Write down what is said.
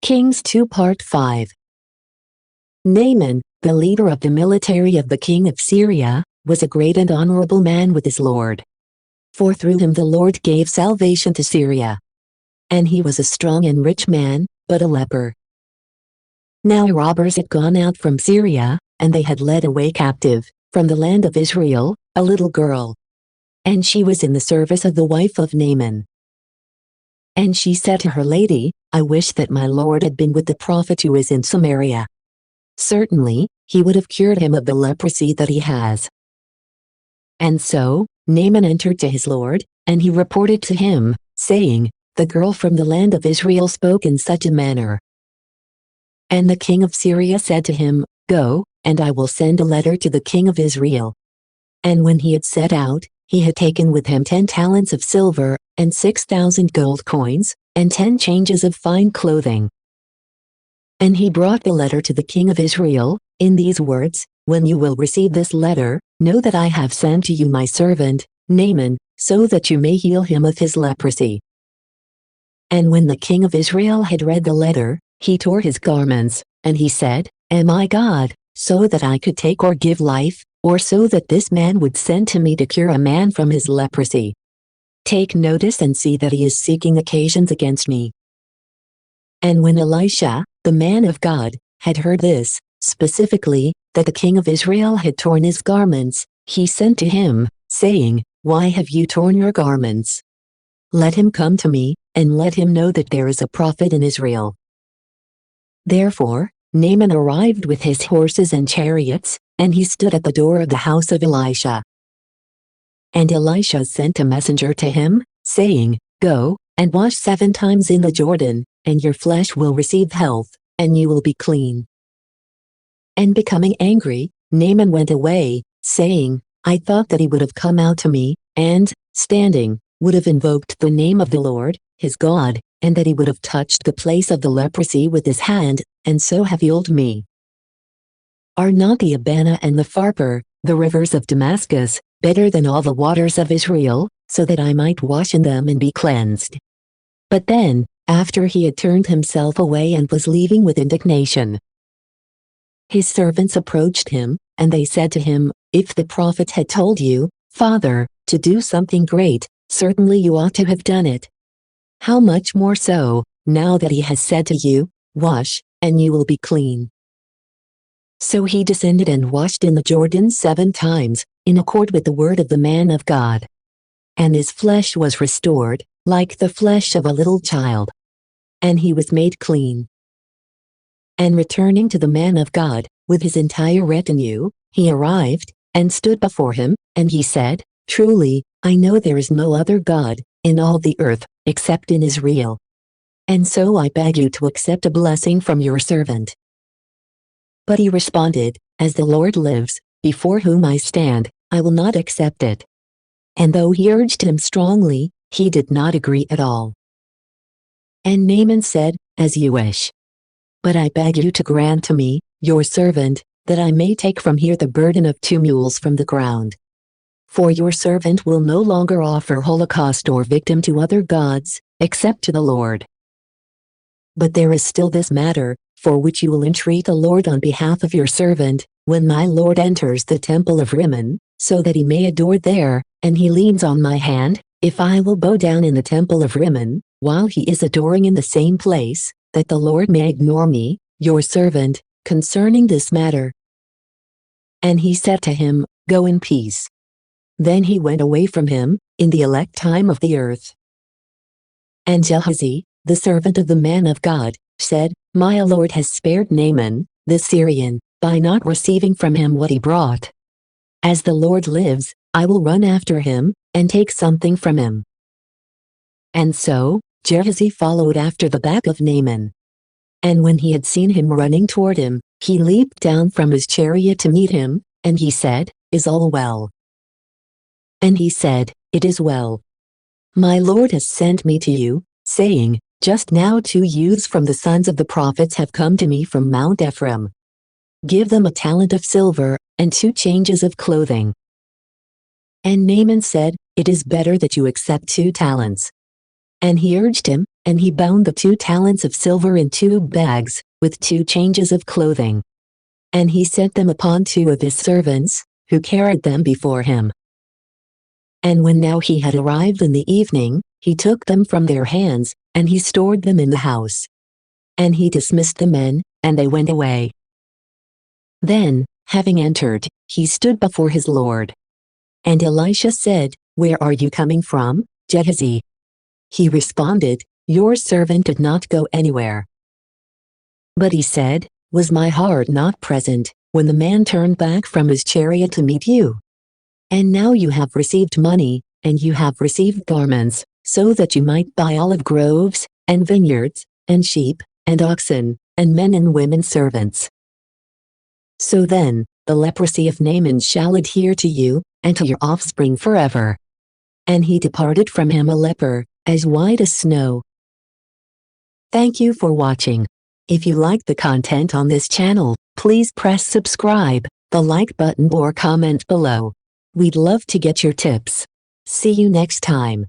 Kings 2 Part 5. Naaman, the leader of the military of the king of Syria, was a great and honorable man with his Lord. For through him the Lord gave salvation to Syria. And he was a strong and rich man, but a leper. Now robbers had gone out from Syria, and they had led away captive, from the land of Israel, a little girl. And she was in the service of the wife of Naaman. And she said to her lady, I wish that my Lord had been with the prophet who is in Samaria. Certainly, he would have cured him of the leprosy that he has. And so, Naaman entered to his Lord, and he reported to him, saying, The girl from the land of Israel spoke in such a manner. And the king of Syria said to him, Go, and I will send a letter to the king of Israel. And when he had set out, he had taken with him 10 talents of silver, and 6,000 gold coins, and 10 changes of fine clothing. And he brought the letter to the king of Israel, in these words, When you will receive this letter, know that I have sent to you my servant, Naaman, so that you may heal him of his leprosy. And when the king of Israel had read the letter, he tore his garments, and he said, Am I God, so that I could take or give life, or so that this man would send to me to cure a man from his leprosy? Take notice and see that he is seeking occasions against me. And when Elisha, the man of God, had heard this, specifically, that the king of Israel had torn his garments, he sent to him, saying, Why have you torn your garments? Let him come to me, and let him know that there is a prophet in Israel. Therefore, Naaman arrived with his horses and chariots, and he stood at the door of the house of Elisha. And Elisha sent a messenger to him, saying, Go, and wash 7 times in the Jordan, and your flesh will receive health, and you will be clean. And becoming angry, Naaman went away, saying, I thought that he would have come out to me, and, standing, would have invoked the name of the Lord, his God, and that he would have touched the place of the leprosy with his hand, and so have healed me. Are not the Abana and the Pharpar, the rivers of Damascus, better than all the waters of Israel, so that I might wash in them and be cleansed? But then, after he had turned himself away and was leaving with indignation, his servants approached him, and they said to him, If the prophet had told you, Father, to do something great, certainly you ought to have done it. How much more so, now that he has said to you, Wash, and you will be clean. So he descended and washed in the Jordan 7 times, in accord with the word of the man of God. And his flesh was restored, like the flesh of a little child. And he was made clean. And returning to the man of God, with his entire retinue, he arrived, and stood before him, and he said, Truly, I know there is no other God, in all the earth, except in Israel. And so I beg you to accept a blessing from your servant. But he responded, As the Lord lives, before whom I stand, I will not accept it. And though he urged him strongly, he did not agree at all. And Naaman said, As you wish. But I beg you to grant to me, your servant, that I may take from here the burden of 2 mules from the ground. For your servant will no longer offer holocaust or victim to other gods, except to the Lord. But there is still this matter, for which you will entreat the Lord on behalf of your servant, when my Lord enters the temple of Rimmon, so that he may adore there, and he leans on my hand, if I will bow down in the temple of Rimmon, while he is adoring in the same place, that the Lord may ignore me, your servant, concerning this matter. And he said to him, Go in peace. Then he went away from him, in the elect time of the earth. And Gehazi, the servant of the man of God, said, My Lord has spared Naaman, the Syrian, by not receiving from him what he brought. As the Lord lives, I will run after him, and take something from him. And so, Gehazi followed after the back of Naaman. And when he had seen him running toward him, he leaped down from his chariot to meet him, and he said, Is all well? And he said, It is well. My Lord has sent me to you, saying, Just now 2 youths from the sons of the prophets have come to me from Mount Ephraim. Give them a talent of silver, and 2 changes of clothing. And Naaman said, It is better that you accept 2 talents. And he urged him, and he bound the 2 talents of silver in 2 bags, with 2 changes of clothing. And he set them upon 2 of his servants, who carried them before him. And when now he had arrived in the evening, he took them from their hands, and he stored them in the house. And he dismissed the men, and they went away. Then, having entered, he stood before his lord. And Elisha said, "Where are you coming from, Gehazi?" He responded, "Your servant did not go anywhere." But he said, "Was my heart not present, when the man turned back from his chariot to meet you? And now you have received money, and you have received garments, so that you might buy olive groves, and vineyards, and sheep, and oxen, and men and women servants. So then, the leprosy of Naaman shall adhere to you, and to your offspring forever." And he departed from him a leper, as white as snow. Thank you for watching. If you like the content on this channel, please press subscribe, the like button or comment below. We'd love to get your tips. See you next time.